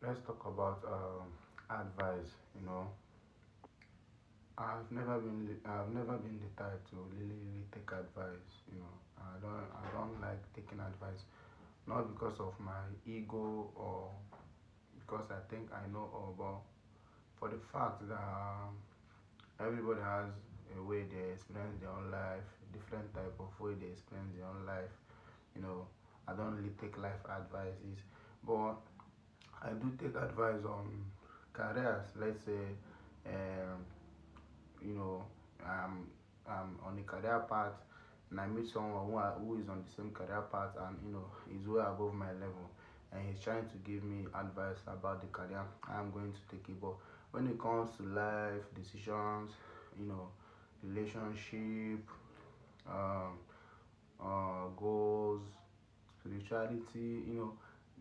Let's talk about advice. I've never been the type to really take advice. I don't like taking advice, not because of my ego or because I think I know all, but for the fact that everybody has a way they experience their own life, different type of way they experience their own life. You know, I don't really take life advices, but I do take advice on careers. Let's say, um, you know, I'm, I'm on a career path and I meet someone who is on the same career path and is way above my level and he's trying to give me advice about the career I'm going to take it. But when it comes to life decisions, you know, relationship, um, goals, spirituality,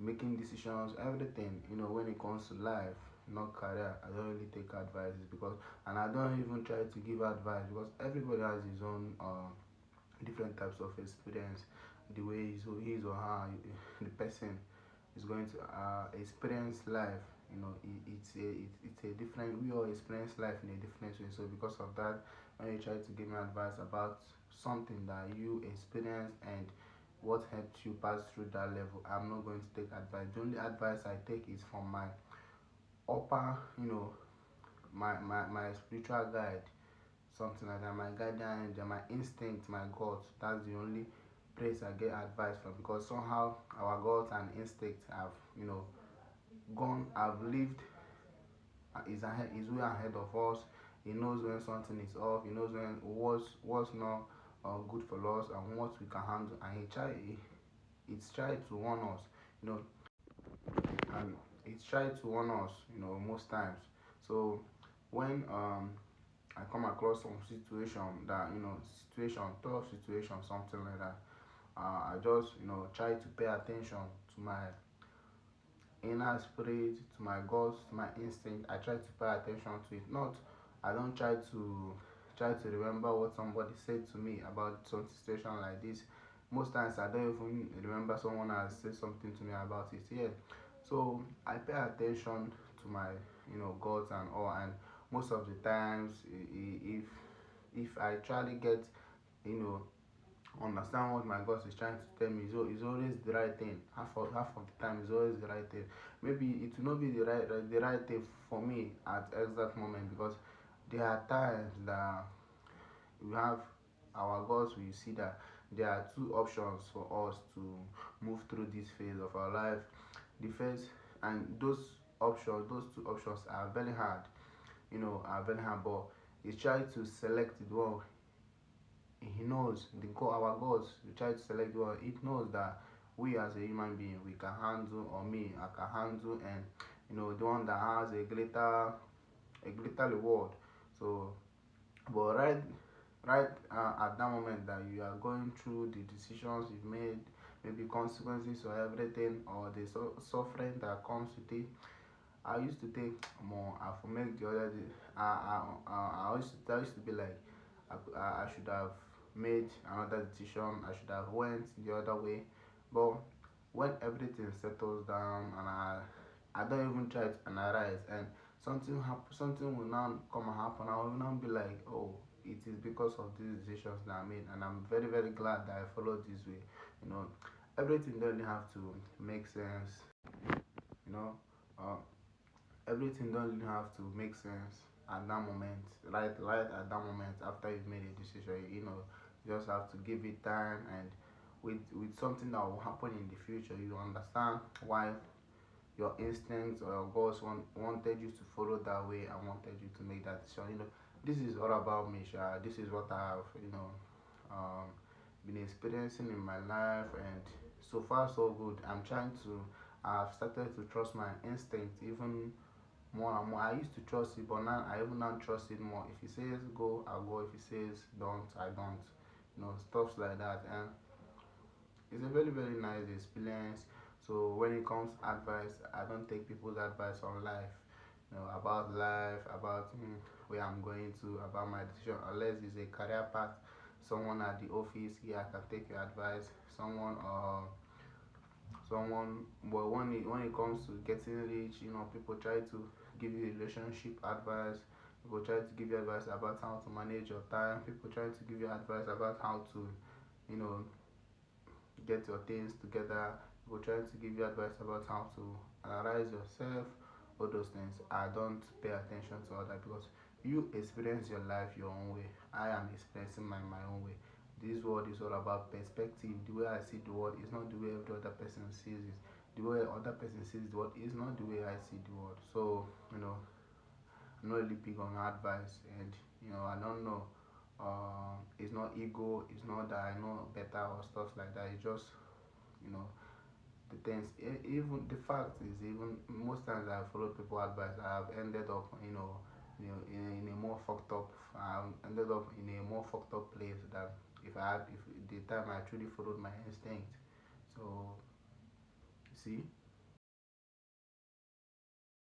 making decisions, everything, when it comes to life, not career, I don't really take advices because, and I don't even try to give advice because everybody has his own different types of experience, the way his or her, the person is going to experience life. It's a different, we all experience life in a different way. So because of that, when you try to give me advice about something that you experienced and what helped you pass through that level, I'm not going to take advice. The only advice I take is from my upper, my spiritual guide, something like that, my guardian angel, my instinct, my God. That's the only place I get advice from because somehow our gods and instincts have, have lived, is way ahead of us. He knows when something is off. He knows when what's not good for us and what we can handle. And it's tried to warn us, you know, and it's tried to warn us, most times. So when I come across some situation that tough situation, something like that, I just try to pay attention to my inner spirit, to my goals, to my instinct. I try to pay attention to it. Not, I don't try to remember what somebody said to me about some situation like this. Most times I don't even remember someone has said something to me about it. Yeah. So I pay attention to my goals and all, and most of the times, if I actually get you know understand what my boss is trying to tell me, so it's always the right thing. Half of the time it's always the right thing. Maybe it will not be the right thing for me at exact moment because there are times that we have our goals. We see that there are two options for us to move through this phase of our life. The first, and those two options are very hard, are very hard, but it's trying to select the one he knows our goals. We try to select one it knows that we as a human being we can handle, or me I can handle, and the one that has a greater reward. So, but right at that moment that you are going through the decisions you've made, maybe consequences or everything, or the suffering that comes with it, I used to think more. I for make the other day. I used to be like, I should have made another decision. I should have went the other way. But when everything settles down and I don't even try to analyze, and something will now come and happen. I will now be like, oh, it is because of these decisions that I made, and I'm very very glad that I followed this way. You know, everything doesn't have to make sense. You know. Uh, Everything don't have to make sense at that moment, right at that moment after you've made a decision. You just have to give it time, and with something that will happen in the future, you understand why your instincts or your goals wanted you to follow that way and wanted you to make that decision. This is all about me, Sha. This is what I have um, been experiencing in my life, and so far so good. I've started to trust my instinct even more and more. I used to trust it, but now I even now trust it more. If he says go, I'll go. If he says don't, I don't. Stuff like that. And it's a very, very nice experience. So when it comes to advice, I don't take people's advice on life. About life, about where I'm going to, about my decision, unless it's a career path. Someone at the office, yeah, I can take your advice. someone. But when it comes to getting rich, you know, people try to give you relationship advice. People try to give you advice about how to manage your time. People try to give you advice about how to, you know, get your things together. People try to give you advice about how to analyze yourself, all those things. I don't pay attention to all that because you experience your life your own way. I am experiencing my own way. This world is all about perspective. The way I see the world is not the way every other person sees it. The way other person sees the world is not the way I see the world. So, you know, I'm not really big on advice, and you know, I don't know. It's not ego. It's not that I know better or stuff like that. It's just, you know, the things. Even the fact is, even most times I follow people advice, I have ended up, in a more fucked up. I ended up in a more fucked up place than if the time I truly followed my instinct. So, see.